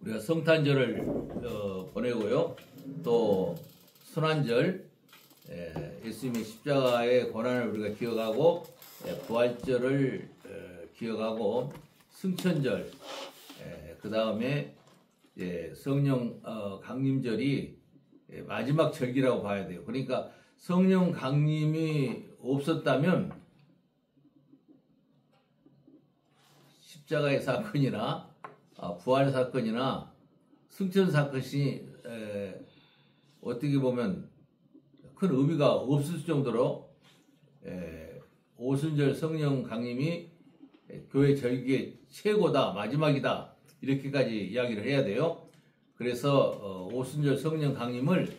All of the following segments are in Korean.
우리가 성탄절을 보내고요. 또 순환절, 예수님의 십자가의 고난을 우리가 기억하고 부활절을 기억하고 승천절, 그 다음에 성령 강림절이 마지막 절기라고 봐야 돼요. 그러니까 성령 강림이 없었다면 십자가의 사건이나 부활 사건이나 승천 사건이 어떻게 보면 큰 의미가 없을 정도로 오순절 성령 강림이 교회 절기의 최고다, 마지막이다, 이렇게까지 이야기를 해야 돼요. 그래서 오순절 성령 강림을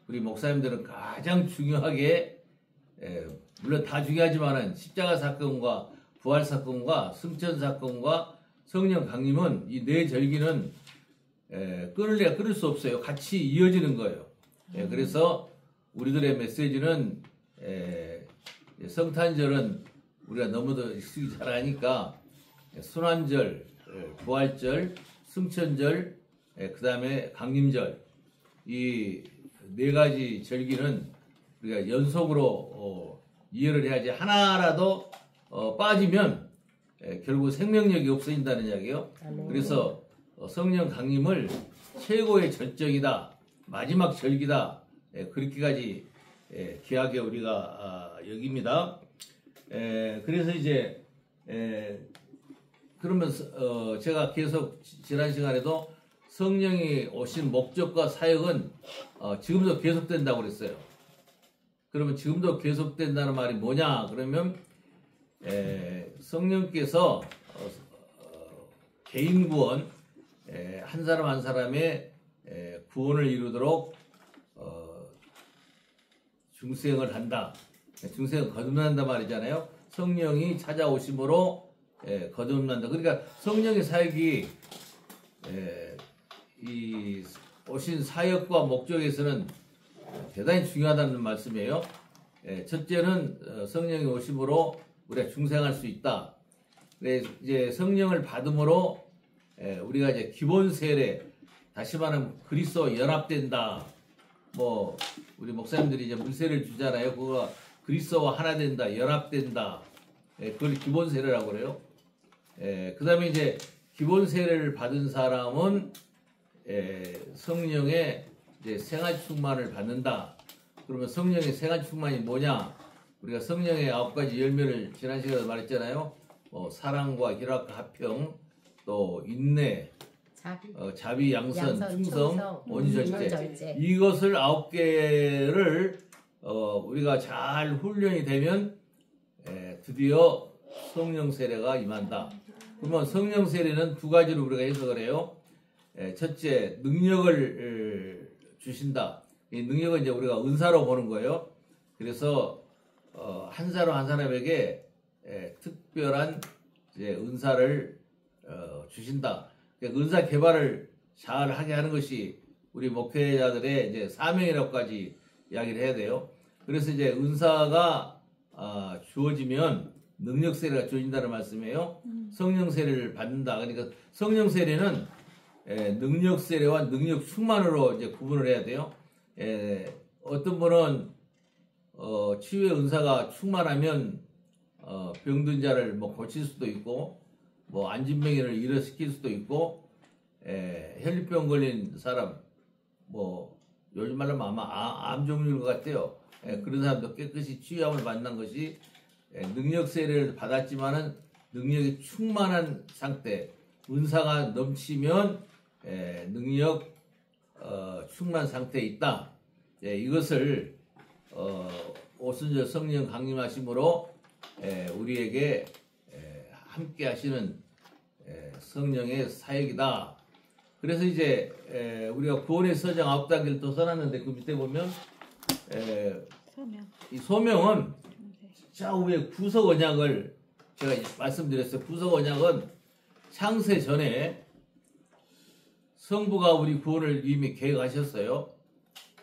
우리 목사님들은 가장 중요하게, 물론 다 중요하지만은 십자가 사건과 부활 사건과 승천 사건과 성령 강림은 이 네 절기는 끊을래야 끊을 수 없어요. 같이 이어지는 거예요. 그래서 우리들의 메시지는 성탄절은 우리가 너무도 익숙히 잘 아니까 순환절, 부활절, 승천절, 그 다음에 강림절, 이 네 가지 절기는 우리가 연속으로 이해를 해야지. 하나라도 빠지면 결국 생명력이 없어진다는 이야기예요. 그래서 성령 강림을 최고의 절정이다, 마지막 절기다, 그렇게까지 귀하게 우리가 여깁니다. 그래서 이제 그러면서 제가 계속 지난 시간에도 성령이 오신 목적과 사역은 지금도 계속된다고 그랬어요. 그러면 지금도 계속된다는 말이 뭐냐? 그러면 성령께서 개인 구원, 한 사람 한 사람의 구원을 이루도록 중생을 한다. 중생을 거듭난다 말이잖아요. 성령이 찾아오심으로 거듭난다. 그러니까 성령의 사역이 이 오신 사역과 목적에서는 대단히 중요하다는 말씀이에요. 첫째는 성령이 오심으로 우리가 중생할 수 있다. 이제 성령을 받음으로 우리가 이제 기본 세례, 다시 말하면 그리스도와 연합된다. 뭐 우리 목사님들이 이제 물세를 주잖아요. 그거 그리스도와 하나 된다, 연합된다. 그걸 기본 세례라고 그래요. 그 다음에 이제 기본 세례를 받은 사람은 성령의 이제 생활 충만을 받는다. 그러면 성령의 생활 충만이 뭐냐? 우리가 성령의 9가지 열매를 지난 시간에 말했잖아요. 사랑과 희락과 화평, 또 인내, 자비, 양선, 충성, 온유절제. 이것을 9개를 우리가 잘 훈련이 되면 드디어 성령 세례가 임한다. 그러면 성령 세례는 두 가지로 우리가 해석을 해요. 첫째, 능력을 주신다. 이 능력은 이제 우리가 은사로 보는 거예요. 그래서 한 사람 한 사람에게 특별한 이제 은사를 주신다. 그러니까 은사 개발을 잘 하게 하는 것이 우리 목회자들의 이제 사명이라고까지 이야기를 해야 돼요. 그래서 이제 은사가 주어지면 능력 세례가 주어진다는 말씀이에요. 성령 세례를 받는다. 그러니까 성령 세례는 능력 세례와 능력 충만으로 이제 구분을 해야 돼요. 어떤 분은 치유의 은사가 충만하면 병든 자를 뭐 고칠 수도 있고, 뭐 안진병이를 일어시킬 수도 있고, 혈류병 걸린 사람, 뭐 요즘 말로 하면 아마 암 종류인 것 같아요. 그런 사람도 깨끗이 치유함을 받는 것이 능력 세례를 받았지만은 능력이 충만한 상태, 은사가 넘치면 능력 충만 상태에 있다. 이것을 오순절 성령 강림하심으로 우리에게 함께 하시는 성령의 사역이다. 그래서 이제 우리가 구원의 서정 9단계를 또 써놨는데 그 밑에 보면 이 소명은 좌우에 구속 언약을 제가 말씀드렸어요. 구속 언약은 창세 전에 성부가 우리 구원을 이미 계획하셨어요.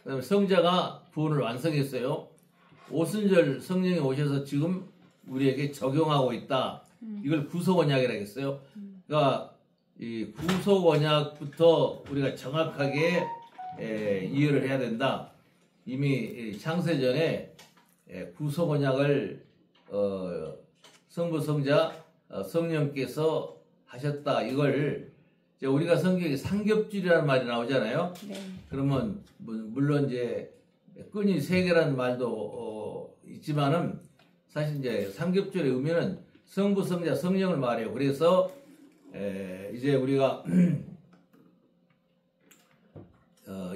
그다음에 성자가 구원을 완성했어요. 오순절 성령이 오셔서 지금 우리에게 적용하고 있다. 이걸 구속 언약이라고 했어요. 그러니까 이 구속 언약부터 우리가 정확하게 이해를 해야 된다. 이미 창세전에 구속 언약을 성부, 성자, 성령께서 하셨다. 이걸 이제 우리가 성경에 삼겹줄이라는 말이 나오잖아요. 네. 그러면 물론 이제 끈이 세 개라는 말도 있지만은 사실 이제 삼겹줄의 의미는 성부, 성자, 성령을 말해요. 그래서 이제 우리가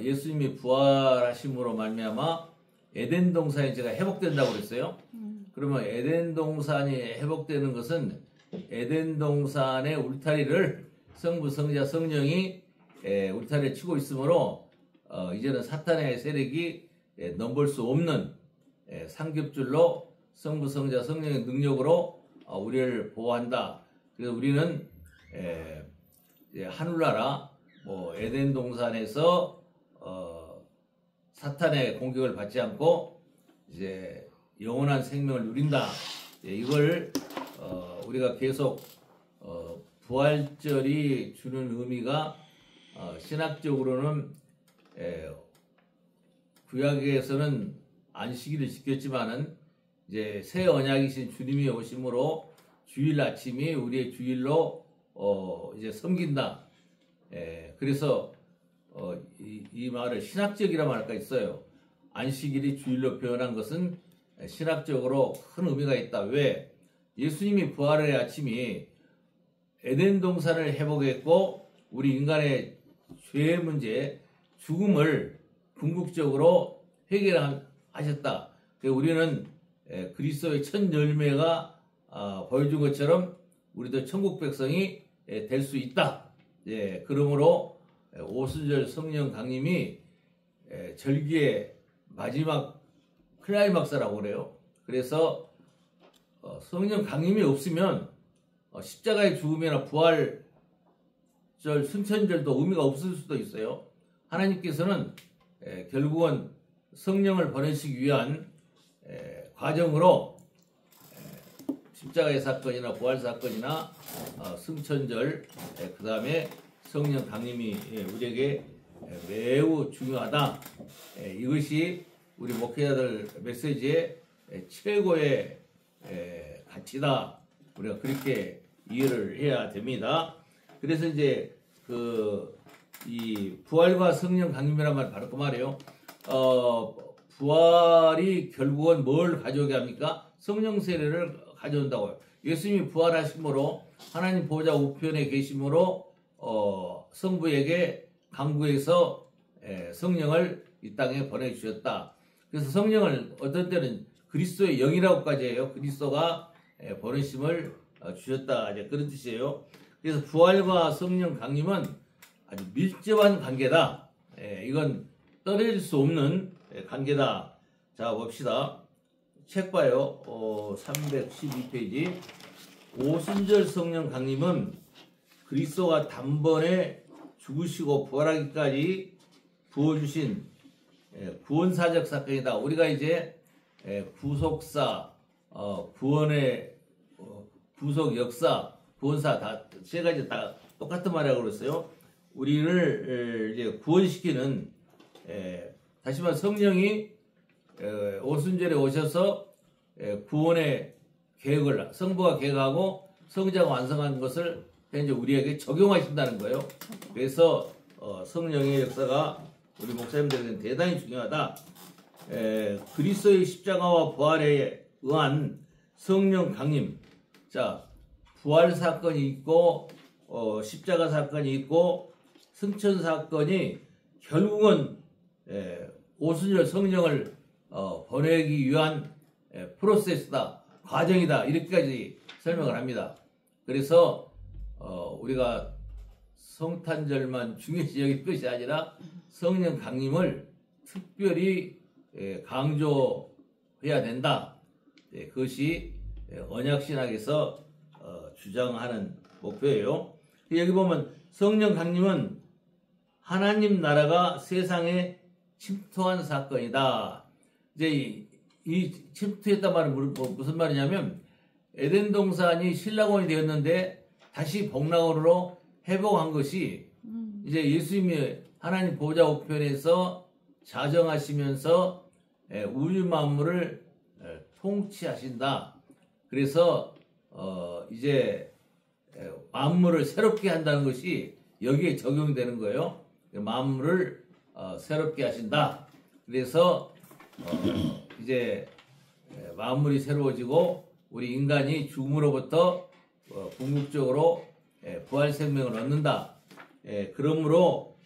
예수님이 부활하심으로 말미암아 에덴 동산이 제가 회복된다고 그랬어요. 그러면 에덴 동산이 회복되는 것은 에덴 동산의 울타리를 성부, 성자, 성령이 울타리를 치고 있으므로 이제는 사탄의 세력이 넘볼 수 없는 삼겹줄로 성부, 성자, 성령의 능력으로 우리를 보호한다. 그래서 우리는 하늘나라 에덴 동산에서 사탄의 공격을 받지 않고 이제 영원한 생명을 누린다. 이걸 우리가 계속 부활절이 주는 의미가 신학적으로는 구약에서는 안식일을 지켰지만은 이제 새 언약이신 주님이 오심으로 주일 아침이 우리의 주일로 이제 섬긴다. 그래서 이 말을 신학적이라 말할까 있어요. 안식일이 주일로 표현한 것은 신학적으로 큰 의미가 있다. 왜? 예수님이 부활의 아침이 에덴 동산을 회복했고 우리 인간의 죄의 문제, 죽음을 궁극적으로 해결하셨다. 우리는 그리스도의 첫 열매가 보여준 것처럼 우리도 천국 백성이 될 수 있다. 그러므로 오순절 성령 강림이 절기의 마지막 클라이막스라고 그래요. 그래서 성령 강림이 없으면 십자가의 죽음이나 부활절, 승천절도 의미가 없을 수도 있어요. 하나님께서는 결국은 성령을 보내시기 위한 과정으로 십자가의 사건이나 부활 사건이나 승천절, 그 다음에 성령 강림이 우리에게 매우 중요하다. 이것이 우리 목회자들 메시지의 최고의 가치다. 우리가 그렇게 이해를 해야 됩니다. 그래서 이제 이 부활과 성령 강림이란 말 바로 그 말이에요. 부활이 결국은 뭘 가져오게 합니까? 성령 세례를 가져온다고요. 예수님이 부활하심으로 하나님 보좌 우편에 계심으로 성부에게 강구해서 성령을 이 땅에 보내주셨다. 그래서 성령을 어떤 때는 그리스도의 영이라고까지 해요. 그리스도가 보내심을 주셨다. 이제 그런 뜻이에요. 그래서 부활과 성령 강림은 아주 밀접한 관계다. 이건 떨어질 수 없는 관계다. 자, 봅시다. 책 봐요. 312페이지. 오순절 성령 강림은 그리스도가 단번에 죽으시고 부활하기까지 부어주신 구원사적 사건이다. 우리가 이제 구속사, 구원의 구속 역사, 구원사 다 세 가지 다 똑같은 말이라고 그랬어요. 우리를 이제 구원시키는 다시 말해 성령이 오순절에 오셔서 구원의 계획을 성부가 계획하고 성자가 완성한 것을 이제 우리에게 적용하신다는 거예요. 그래서 성령의 역사가 우리 목사님들에게는 대단히 중요하다. 그리스도의 십자가와 부활에 의한 성령 강림. 자, 부활 사건이 있고 십자가 사건이 있고 승천 사건이 결국은 오순절 성령을 보내기 위한 프로세스다, 과정이다, 이렇게까지 설명을 합니다. 그래서 우리가 성탄절만 중요시 여길 것이 아니라 성령 강림을 특별히 강조해야 된다. 그것이 언약신학에서 주장하는 목표예요. 여기 보면 성령 강림은 하나님 나라가 세상에 침투한 사건이다. 이제 이 침투했단 말은 무슨 말이냐면 에덴 동산이 신라곤이 되었는데 다시 복락원으로 회복한 것이 이제 예수님이 하나님 보좌 우편에서 자정하시면서 우주 만물을 통치하신다. 그래서 이제 만물을 새롭게 한다는 것이 여기에 적용되는 거예요. 만물을 새롭게 하신다. 그래서 이제 만물이 새로워지고 우리 인간이 죽음으로부터 궁극적으로 부활 생명을 얻는다. 그러므로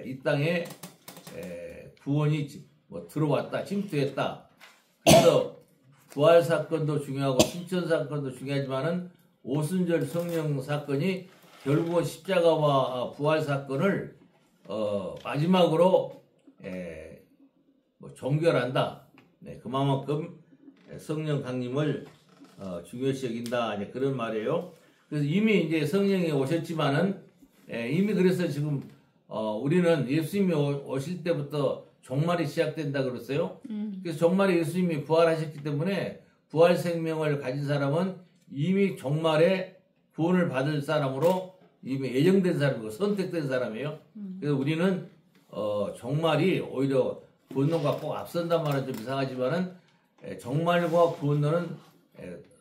이 땅에 구원이 들어왔다, 침투했다. 그래서 부활 사건도 중요하고 신천 사건도 중요하지만은 오순절 성령 사건이 결국은 십자가와 부활 사건을 마지막으로 종결한다. 그만큼 성령 강림을 중요시 여긴다. 이제 그런 말이에요. 그래서 이미 이제 성령이 오셨지만은 이미 그래서 지금 우리는 예수님이 오실 때부터 종말이 시작된다 그랬어요. 그래서 종말에 예수님이 부활하셨기 때문에 부활 생명을 가진 사람은 이미 종말에 구원을 받을 사람으로 이미 예정된 사람이고 선택된 사람이에요. 그래서 우리는 종말이 오히려 구원론과 꼭 앞선단 말은 좀 이상하지만은 종말과 구원론은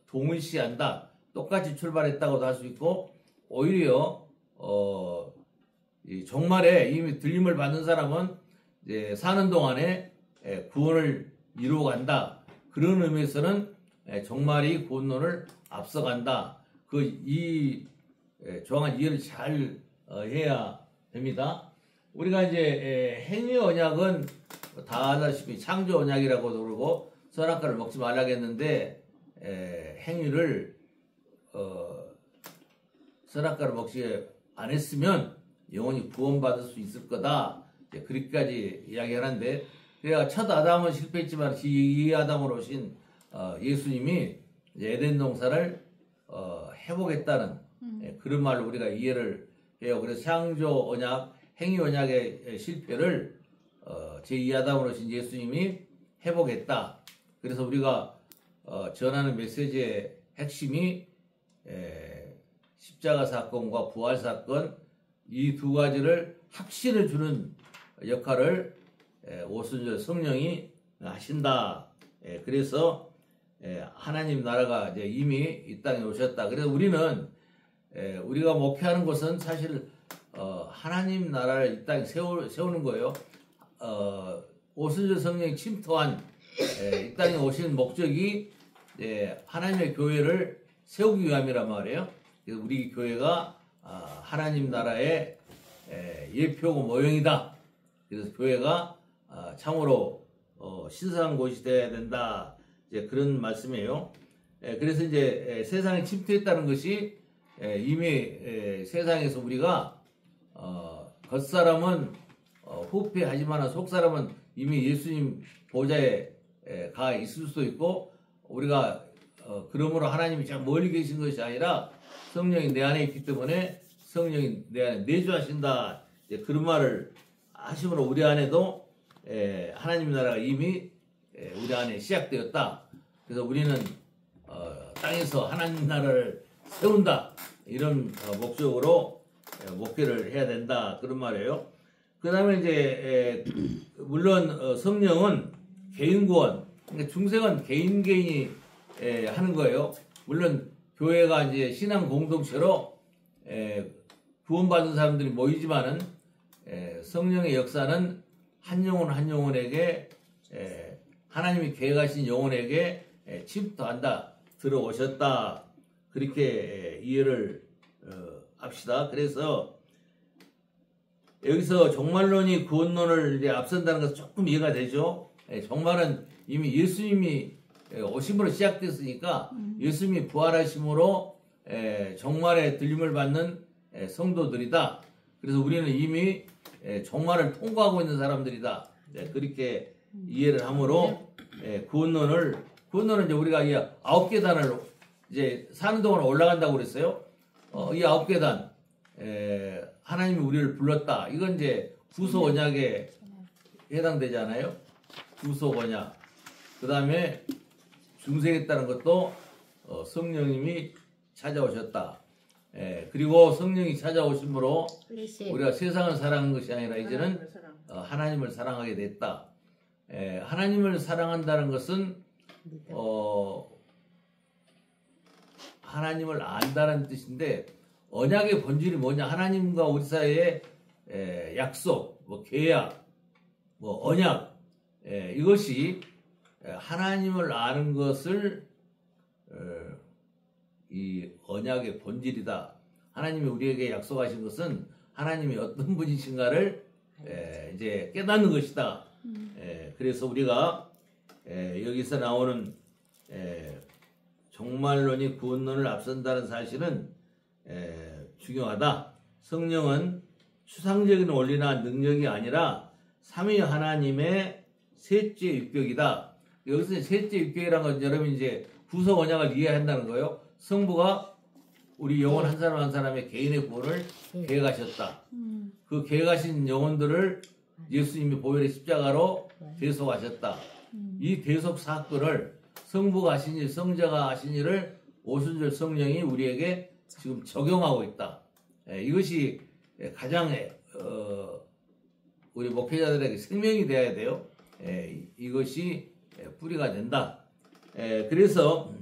동일시한다. 똑같이 출발했다고도 할 수 있고 오히려 이 종말에 이미 들림을 받는 사람은 이제 사는 동안에 구원을 이루어간다. 그런 의미에서는 종말이 구원론을 앞서간다. 이 정확한 이해를 잘 해야 됩니다. 우리가 이제 행위 언약은 다 아다시피 창조 언약이라고도 그러고 선악과를 먹지 말라고 했는데 행위를 선악과를 먹지 안 했으면 영원히 구원받을 수 있을 거다. 그렇게까지 이야기하는데 그래야 첫 아담은 실패했지만 이 아담으로 오신 예수님이 에덴 동산을 회복했다는 그런 말로 우리가 이해를 해요. 그래서 창조 언약, 행위 언약의 실패를 제2아담으로 오신 예수님이 회복했다. 그래서 우리가 전하는 메시지의 핵심이 십자가 사건과 부활 사건 이 두 가지를 확신을 주는 역할을 오순절 성령이 하신다. 그래서 하나님 나라가 이제 이미 이 땅에 오셨다. 그래서 우리는 우리가 목회하는 것은 사실 하나님 나라를 이 땅에 세우는 거예요. 오순절 성령이 침투한 이 땅에 오신 목적이 하나님의 교회를 세우기 위함이란 말이에요. 그래서 우리 교회가 하나님 나라의 예표고 모형이다. 그래서 교회가 참으로 신성한 곳이 되어야 된다. 이제 그런 말씀이에요. 그래서 이제 세상에 침투했다는 것이 이미 세상에서 우리가 겉사람은 후패하지만 속사람은 이미 예수님 보좌에 가 있을 수도 있고 우리가 그러므로 하나님이 참 멀리 계신 것이 아니라 성령이 내 안에 있기 때문에 성령이 내 안에 내주하신다. 그런 말을 하심으로 우리 안에도 하나님 나라가 이미 우리 안에 시작되었다. 그래서 우리는 땅에서 하나님 나라를 세운다. 이런 목적으로 목회를 해야 된다. 그런 말이에요. 그 다음에 이제 물론 성령은 개인 구원, 그러니까 중생은 개인이 하는 거예요. 물론 교회가 이제 신앙 공동체로 구원받은 사람들이 모이지만은 성령의 역사는 한 영혼 한 영혼에게 하나님이 계획하신 영혼에게 침투한다. 들어오셨다. 그렇게 이해를 합시다. 그래서 여기서 종말론이 구원론을 이제 앞선다는 것은 조금 이해가 되죠. 종말은 이미 예수님이 오심으로 시작됐으니까 예수님이 부활하심으로 종말의 들림을 받는 성도들이다. 그래서 우리는 이미 종말을 통과하고 있는 사람들이다. 그렇게 이해를 하므로 구원론은 이제 우리가 이 9계단을 이제 사는 동안 올라간다고 그랬어요. 이 9계단 하나님이 우리를 불렀다. 이건 이제 구속 언약에 해당되잖아요. 구속 언약. 그 다음에 중생했다는 것도 성령님이 찾아오셨다. 그리고 성령이 찾아오심으로 20. 우리가 세상을 사랑하는 것이 아니라 이제는 하나님을 사랑하게 됐다. 하나님을 사랑한다는 것은 하나님을 안다는 뜻인데 언약의 본질이 뭐냐? 하나님과 우리 사이의 약속, 뭐 계약, 뭐 언약, 이것이 하나님을 아는 것을 이 언약의 본질이다. 하나님이 우리에게 약속하신 것은 하나님이 어떤 분이신가를 이제 깨닫는 것이다. 그래서 우리가 여기서 나오는 종말론이 구원론을 앞선다는 사실은 중요하다. 성령은 추상적인 원리나 능력이 아니라 삼위 하나님의 셋째 율격이다. 여기서 셋째 율격이라는 건 여러분 이제 구속 언약을 이해한다는 거예요. 성부가 우리 영혼 한 사람 한 사람의 개인의 구원을 계획하셨다. 그 계획하신 영혼들을 예수님이 보혈의 십자가로 대속하셨다. 이 대속 사건을 성부가 하신 일, 성자가 하신 일을 오순절 성령이 우리에게 지금 적용하고 있다. 이것이 가장 우리 목회자들에게 생명이 되어야 돼요. 이것이 뿌리가 된다. 그래서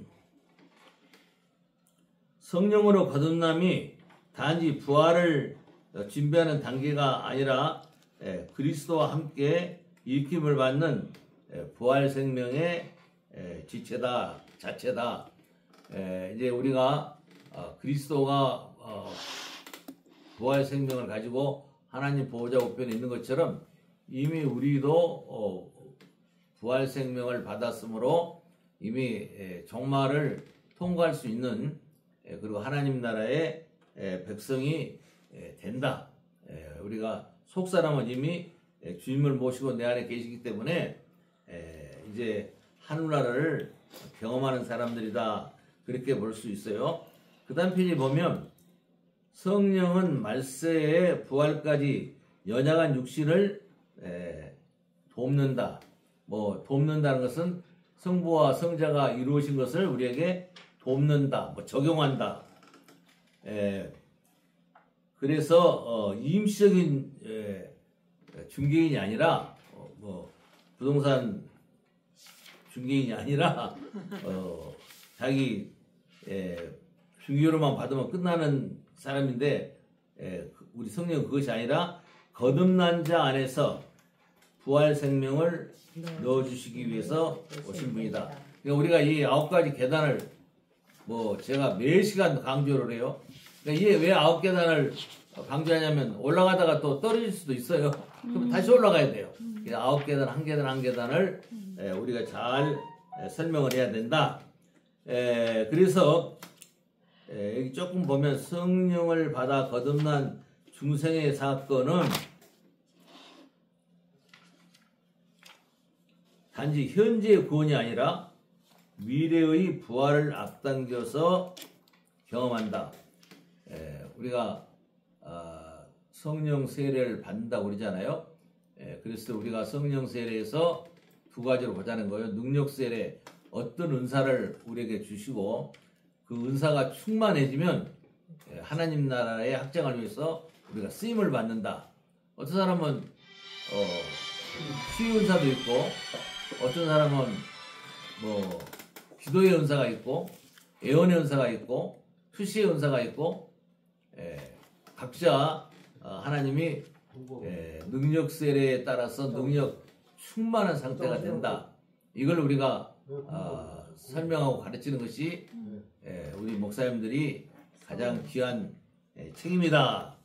성령으로 거듭남이 단지 부활을 준비하는 단계가 아니라 그리스도와 함께 일으킴을 받는 부활 생명의 자체다. 이제 우리가 그리스도가 부활 생명을 가지고 하나님 보호자 우편에 있는 것처럼 이미 우리도 부활 생명을 받았으므로 이미 종말을 통과할 수 있는 그리고 하나님 나라의 백성이 된다. 우리가 속사람은 이미 주님을 모시고 내 안에 계시기 때문에 이제 하늘나라를 경험하는 사람들이다. 그렇게 볼 수 있어요. 그 다음 페이지 보면 성령은 말세의 부활까지 연약한 육신을 돕는다. 뭐 돕는다는 것은 성부와 성자가 이루어진 것을 우리에게 돕는다. 뭐 적용한다. 그래서 임시적인 중개인이 아니라 뭐 부동산 중개인이 아니라 자기 중개료만 받으면 끝나는 사람인데 우리 성령은 그것이 아니라 거듭난 자 안에서 부활 생명을 넣어주시기 위해서 오신 분이다. 그러니까 우리가 이 9가지 계단을 뭐 제가 매 시간 강조를 해요. 그러니까 이게 왜 9계단을 강조하냐면 올라가다가 또 떨어질 수도 있어요. 그럼 다시 올라가야 돼요. 9계단 한 계단 한 계단을 우리가 잘 설명을 해야 된다. 그래서 여기 조금 보면 성령을 받아 거듭난 중생의 사건은 단지 현재의 구원이 아니라 미래의 부활을 앞당겨서 경험한다. 우리가 성령 세례를 받는다고 그러잖아요. 그래서 우리가 성령 세례에서 두 가지로 보자는 거예요. 능력 세례, 어떤 은사를 우리에게 주시고 그 은사가 충만해지면 하나님 나라의 확장을 위해서 우리가 쓰임을 받는다. 어떤 사람은 치유 은사도 있고 어떤 사람은 뭐 기도의 은사가 있고 예언의 은사가 있고 수시의 은사가 있고 각자 하나님이 능력 세례에 따라서 능력 충만한 상태가 된다. 이걸 우리가 설명하고 가르치는 것이 우리 목사님들이 가장 귀한 책임이다.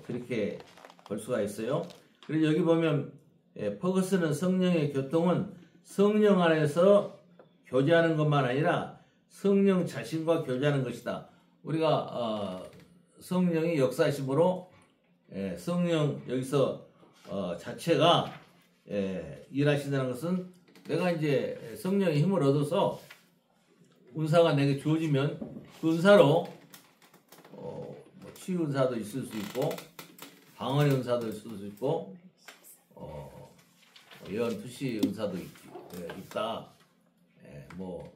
그렇게 볼 수가 있어요. 그래서 여기 보면 퍼거슨은 성령의 교통은 성령 안에서 교제하는 것만 아니라 성령 자신과 교제하는 것이다. 우리가 성령이 역사심으로 성령 여기서 자체가 일하신다는 것은 내가 이제 성령의 힘을 얻어서 은사가 내게 주어지면 그 은사로 뭐 치유 은사도 있을 수 있고 방언의 은사도 있을 수 있고 예언 투시 은사도 있다. 뭐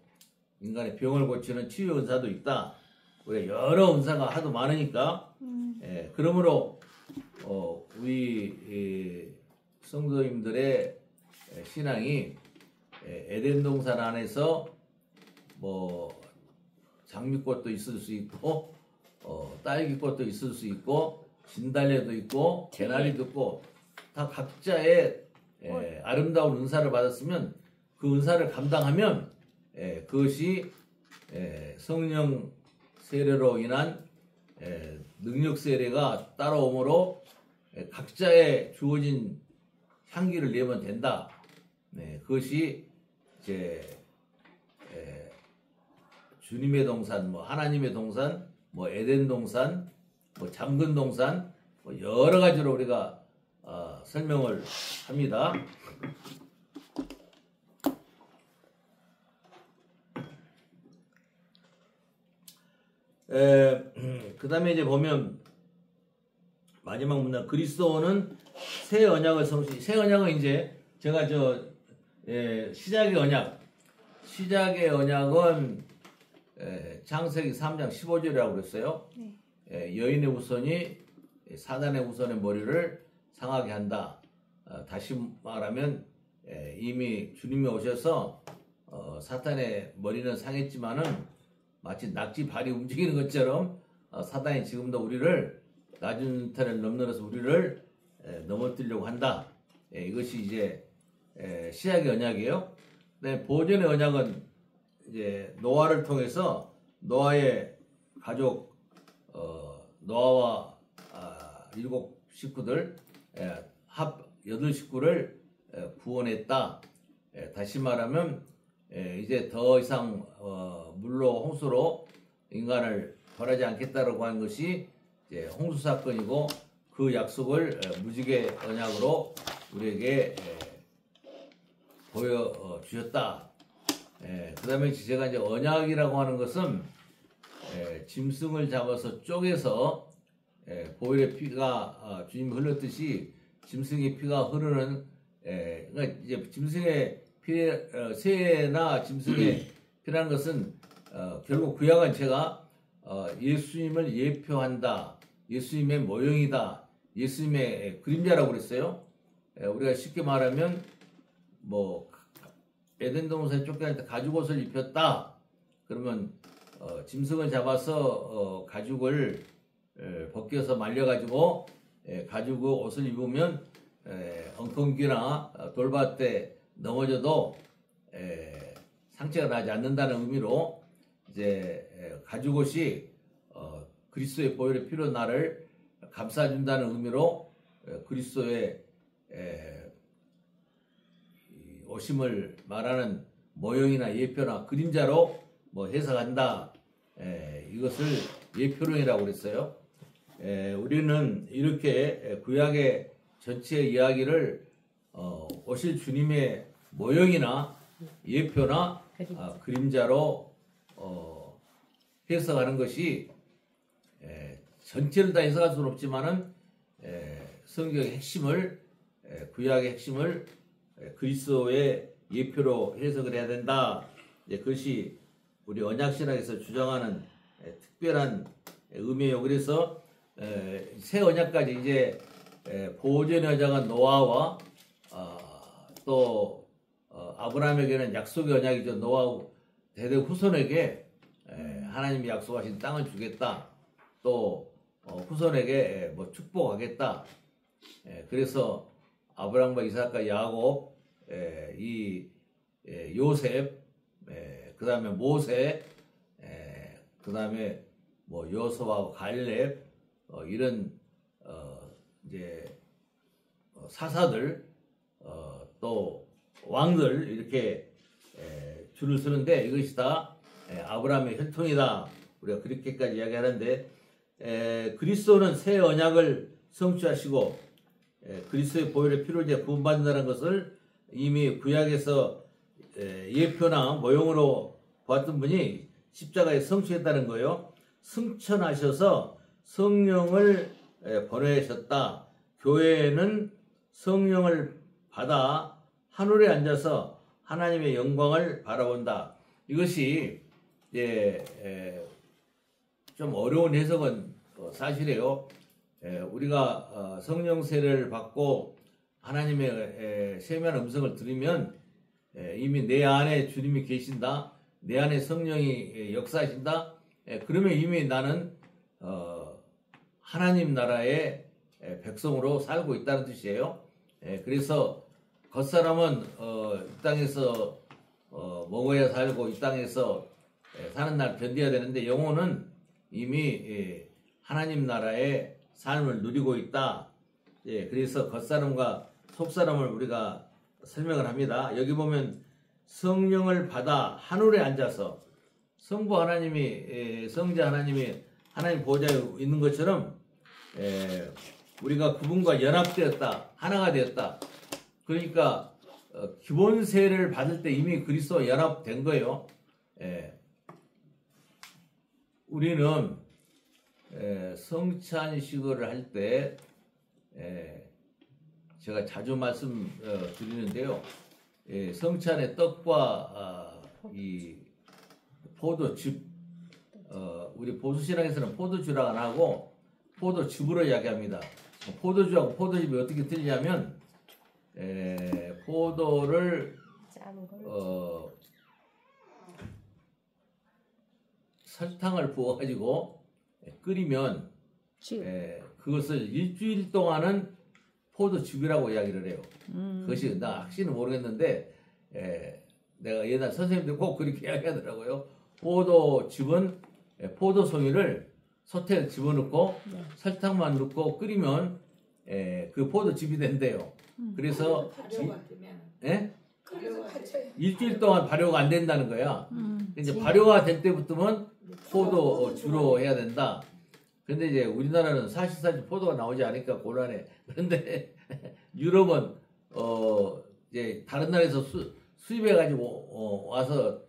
인간의 병을 고치는 치유 은사도 있다. 우리가 여러 은사가 하도 많으니까 그러므로 우리 성도님들의 신앙이 에덴 동산 안에서 뭐 장미꽃도 있을 수 있고 딸기꽃도 있을 수 있고 진달래도 있고 개나리도 있고 다 각자의 아름다운 은사를 받았으면 그 은사를 감당하면 그것이 성령 세례로 인한 능력 세례가 따라오므로 각자의 주어진 향기를 내면 된다. 그것이 이제 주님의 동산, 뭐 하나님의 동산, 뭐 에덴 동산, 뭐 잠근 동산, 뭐 여러 가지로 우리가 설명을 합니다. 그 다음에 이제 보면 마지막 문장 그리스도는 새 언약을 성취. 새 언약은 이제 제가 시작의 언약은 창세기 3장 15절이라고 그랬어요. 여인의 후손이 사단의 후손의 머리를 상하게 한다. 다시 말하면 이미 주님이 오셔서 사탄의 머리는 상했지만은 마치 낙지 발이 움직이는 것처럼 사단이 지금도 우리를 낮은 터를 넘나들어서 우리를 넘어뜨리려고 한다. 이것이 이제 시작의 언약이에요. 네, 보존의 언약은 이제 노아를 통해서 노아의 가족 노아와 7 식구들 합 8 식구를 구원했다. 다시 말하면 이제 더 이상 물로 홍수로 인간을 벌하지 않겠다라고 하는 것이 이제 홍수 사건이고 그 약속을 무지개 언약으로 우리에게 보여 주셨다. 그 다음에 제가 이제 언약이라고 하는 것은 짐승을 잡아서 쪼개서 보혈의 피가 주님이 흘렀듯이 짐승의 피가 흐르는 그러니까 이제 짐승의 새나 짐승의 피라는 것은 결국 구약은 제가 예수님을 예표한다. 예수님의 모형이다. 예수님의 그림자라고 그랬어요. 우리가 쉽게 말하면 뭐 에덴 동산에 쫓겨날 때 가죽옷을 입혔다. 그러면 짐승을 잡아서 가죽을 벗겨서 말려가지고 가죽 옷을 입으면 엉겅퀴나 돌밭에 넘어져도 상처가 나지 않는다는 의미로 이제 가죽옷이 그리스도의 보혈의 피로 나를 감싸준다는 의미로 그리스도의 오심을 말하는 모형이나 예표나 그림자로 뭐 해석한다. 이것을 예표론이라고 그랬어요. 우리는 이렇게 구약의 전체 이야기를 오실 주님의 모형이나 예표나 그림자로 해석하는 것이 전체를 다 해석할 수는 없지만은 성경의 핵심을 구약의 핵심을 그리스도의 예표로 해석을 해야 된다. 그것이 우리 언약신학에서 주장하는 특별한 의미예요. 그래서 새 언약까지 이제 보존의 언약은 노아와 또 아브라함에게는 약속의 언약이죠. 노아 대대 후손에게 하나님이 약속하신 땅을 주겠다. 또 후손에게 뭐 축복하겠다. 그래서 아브라함과 이삭과 야곱, 이 요셉, 그 다음에 모세, 그 다음에 뭐 여호수아와 갈렙, 이런 이제 사사들, 또 왕들 이렇게 줄을 서는데 이것이 다 아브라함의 혈통이다. 우리가 그렇게까지 이야기하는데 그리스도는 새 언약을 성취하시고 그리스도의 보혈의 피로 이제 구원받는다는 것을 이미 구약에서 예표나 모형으로 보았던 분이 십자가에 성취했다는 거예요. 승천하셔서 성령을 보내셨다. 교회는 성령을 받아 하늘에 앉아서 하나님의 영광을 바라본다. 이것이 좀 어려운 해석은 사실이에요. 우리가 성령 세례를 받고 하나님의 세미한 음성을 들으면 이미 내 안에 주님이 계신다, 내 안에 성령이 역사하신다. 그러면 이미 나는 하나님 나라의 백성으로 살고 있다는 뜻이에요. 그래서 겉사람은 이 땅에서 먹어야 살고 이 땅에서 사는 날 견뎌야 되는데 영혼은 이미 하나님 나라의 삶을 누리고 있다. 그래서 겉사람과 속사람을 우리가 설명을 합니다. 여기 보면 성령을 받아 하늘에 앉아서 성부 하나님이 성자 하나님이 하나님 보좌에 있는 것처럼 우리가 그분과 연합되었다, 하나가 되었다. 그러니까 기본 세례를 받을 때 이미 그리스도와 연합된 거예요. 우리는 성찬식을 할 때 제가 자주 말씀 드리는데요. 성찬의 떡과 이 포도즙, 우리 보수신앙에서는 포도주라고 안 하고 포도즙으로 이야기합니다. 포도주하고 포도즙이 어떻게 틀리냐면 포도를 설탕을 부어가지고 끓이면 그것을 일주일 동안은 포도즙이라고 이야기를 해요. 그것이 나 확실히 모르겠는데 내가 옛날 선생님들 꼭 그렇게 이야기하더라고요. 포도즙은 포도송이를 솥에 집어넣고 설탕만 넣고 끓이면 그 포도즙이 된대요. 그래서 일주일 동안 발효가 안 된다는 거야. 이제 발효가 될 때부터는 포도주로 해야 된다. 근데 이제 우리나라는 사실 포도가 나오지 않으니까 곤란해. 그런데 유럽은 이제 다른 나라에서 수입해가지고 와서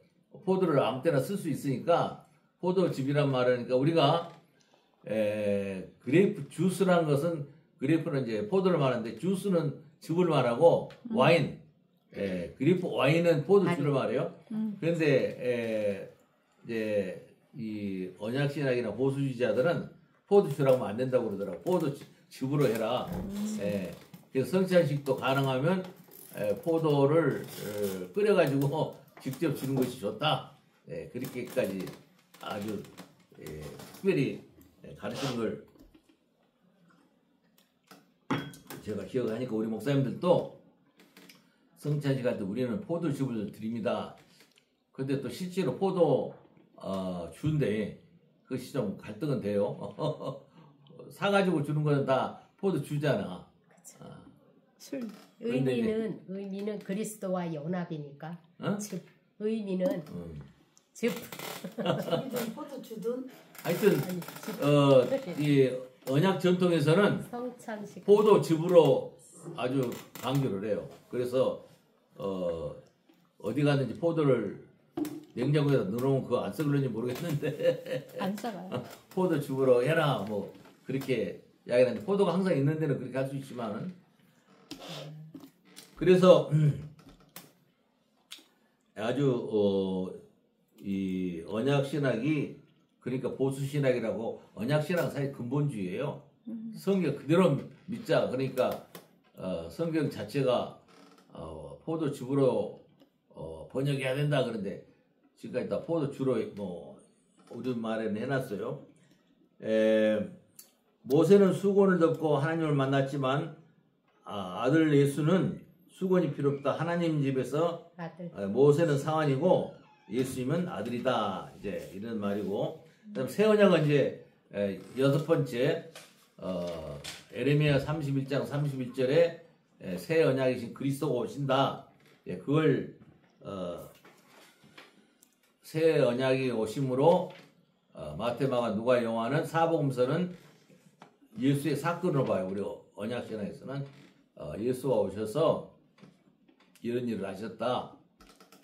포도를 아무 때나 쓸 수 있으니까 포도즙이란 말이니까 우리가 그레이프 주스라는 것은 그레이프는 이제 포도를 말하는데 주스는 즙을 말하고 와인 그레이프 와인은 포도주를 말해요. 그런데 이제 이 언약신학이나 보수주의자들은 포도주라고 하면 안 된다고 그러더라고. 포도즙으로 해라. 그래서 성찬식도 가능하면 포도를 끓여가지고 직접 주는 것이 좋다. 그렇게까지 아주 특별히 가르치는 걸 제가 기억하니까 우리 목사님들도 성찬식 할 때 우리는 포도즙을 드립니다. 근데 또 실제로 포도 주인데 그것이 좀 갈등은 돼요. 사가지고 주는 거는 다 포도주잖아. 의미는 그리스도와 연합이니까. 어? 즉 의미는 즉 포도주든 하여튼 이 언약 전통에서는 성찬식 포도즙으로 아주 강조를 해요. 그래서 어디 가든지 포도를 냉장고에다 넣어놓으면 그거 안 썩을는지 모르겠는데 안 썩어요. 포도즙으로 해라 뭐 그렇게 이야기하는데 포도가 항상 있는 데는 그렇게 할 수 있지만은 그래서 아주 이 언약 신학이 그러니까 보수 신학이라고 언약 신학 사실 근본주의예요. 성경 그대로 믿자. 그러니까 성경 자체가 포도즙으로 번역해야 된다 그런데 지금까지 다 포도주로 뭐 우리 말에는 해놨어요. 모세는 수건을 덮고 하나님을 만났지만 아들 예수는 수건이 필요 없다. 하나님 집에서 아들. 모세는 상환이고 예수님은 아들이다. 이제 이런 말이고. 그다음 새 언약은 이제 여섯 번째 에레미야 31장 31절에 새 언약이신 그리스도가 오신다. 그걸 새 언약이 오심으로 마태, 마가, 누가, 요한은 사복음서는 예수의 사건으로 봐요. 우리 언약 신학에서는 예수가 오셔서 이런 일을 하셨다.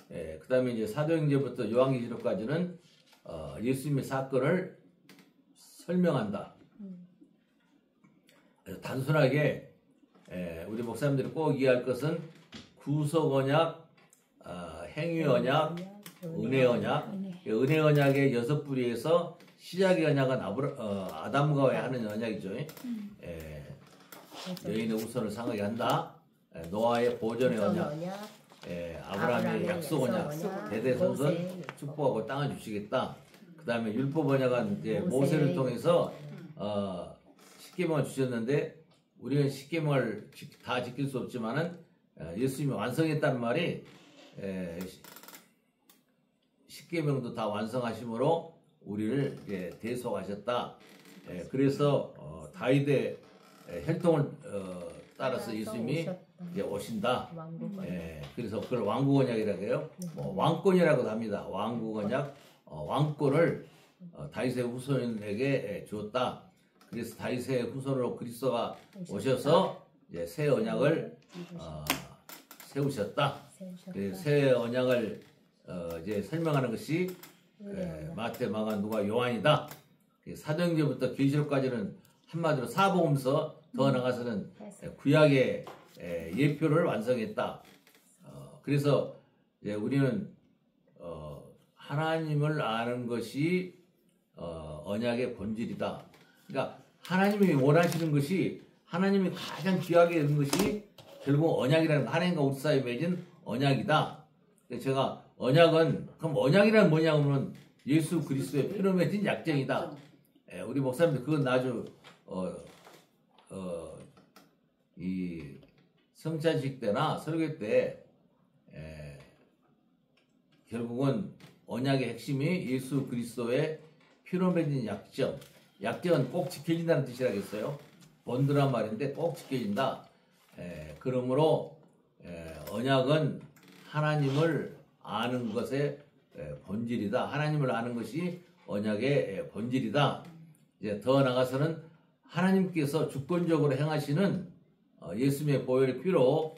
그 다음에 이제 사도행전부터 요한계시록까지는 예수님의 사건을 설명한다. 단순하게 우리 목사님들이 꼭 이해할 것은 구속 언약, 행위 언약, 은혜 언약. 은혜 언약의 6부리에서 시작의 언약은 아담과 하는 언약이죠. 여인의 우선을 상하게 한다. 노아의 보존의 언약, 아브라함의 약속 언약, 대대손손 축복하고 땅을 주시겠다. 그 다음에 율법 언약은 이제 모세를 통해서 10계명을 주셨는데 우리는 10계명을 다 지킬 수 없지만은 예수님이 완성했다는 말이 10계명도 다 완성하심으로 우리를 이제 대속하셨다. 그래서 다윗의 혈통을 따라서 예수님이 이제 오신다. 그래서 그걸 왕국 언약이라고 해요. 왕권이라고도 합니다. 왕국 언약, 왕권을 다윗의 후손에게 주었다. 그래서 다윗의 후손으로 그리스도가 오셔서 이제 새 언약을 세우셨다. 새 언약을 이제 설명하는 것이 마태, 마가, 누가, 요한이다. 사도행전부터 계시록까지는 한마디로 사복음서, 더 나가서는 구약의 예표를 완성했다. 그래서 이제 우리는 하나님을 아는 것이 언약의 본질이다. 그러니까 하나님이 원하시는 것이, 하나님이 가장 귀하게 여긴 것이 결국 언약이라는 거, 하나님과 우리 사이에 맺은 언약이다. 제가 언약은, 그럼 언약이란 뭐냐면 예수 그리스도의 피로 맺은 약정이다. 우리 목사님들 그건 아주 이 성찬식 때나 설교 때 결국은 언약의 핵심이 예수 그리스도의 피로 맺은 약정. 약정은 꼭 지켜진다는 뜻이라겠어요. 본드란 말인데 꼭 지켜진다. 그러므로 언약은 하나님을 아는 것의 본질이다. 하나님을 아는 것이 언약의 본질이다. 이제 더 나가서는 하나님께서 주권적으로 행하시는 예수님의 보혈의 피로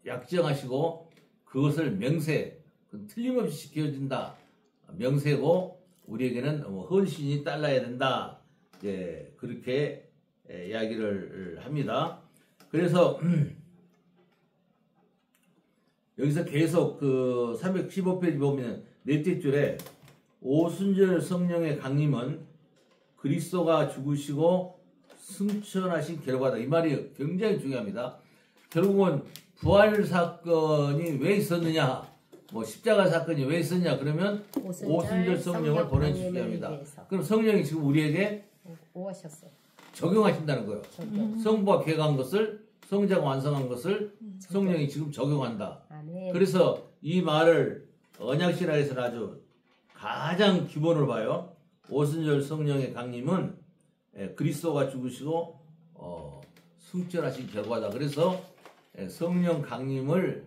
약정하시고 그것을 명세, 틀림없이 지켜진다. 명세고 우리에게는 헌신이 딸라야 된다. 이제 그렇게 이야기를 합니다. 그래서 여기서 계속 그 315페이지 보면 넷째 줄에 오순절 성령의 강림은 그리스도가 죽으시고 승천하신 결과다. 이 말이 굉장히 중요합니다. 결국은 부활 사건이 왜 있었느냐, 십자가 사건이 왜 있었냐 그러면 오순절 성령을 보내주시기 합니다. 그럼 성령이 지금 우리에게 오셨어요. 적용하신다는 거예요. 성부가 계획한 것을, 성자가 완성한 것을 성령이 지금 적용한다. 아멘. 그래서 이 말을 언약신학에서는 아주 가장 기본으로 봐요. 오순절 성령의 강림은 그리스도가 죽으시고 승천하신 결과다. 그래서 성령 강림을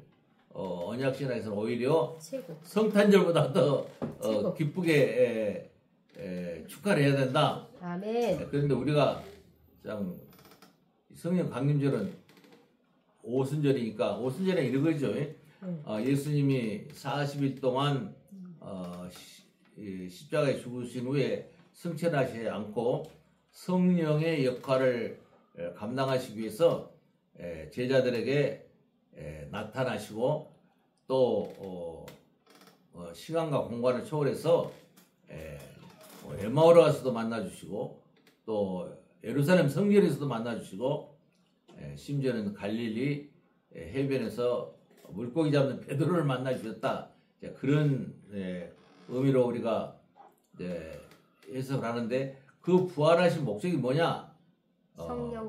언약신학에서는 오히려 최고. 성탄절보다 더 기쁘게 축하를 해야 된다. 아멘. 그런데 우리가 참 성령 강림절은 오순절이니까 오순절에 이런 거죠. 예수님이 40일 동안 십자가에 죽으신 후에 승천하시지 않고 성령의 역할을 감당하시기 위해서 제자들에게 나타나시고 또 시간과 공간을 초월해서 에마오로 가서도 만나주시고 또 예루살렘 성전에서도 만나주시고 심지어는 갈릴리 해변에서 물고기 잡는 베드로를 만나주셨다. 그런 의미로 우리가 해석을 하는데 그 부활하신 목적이 뭐냐?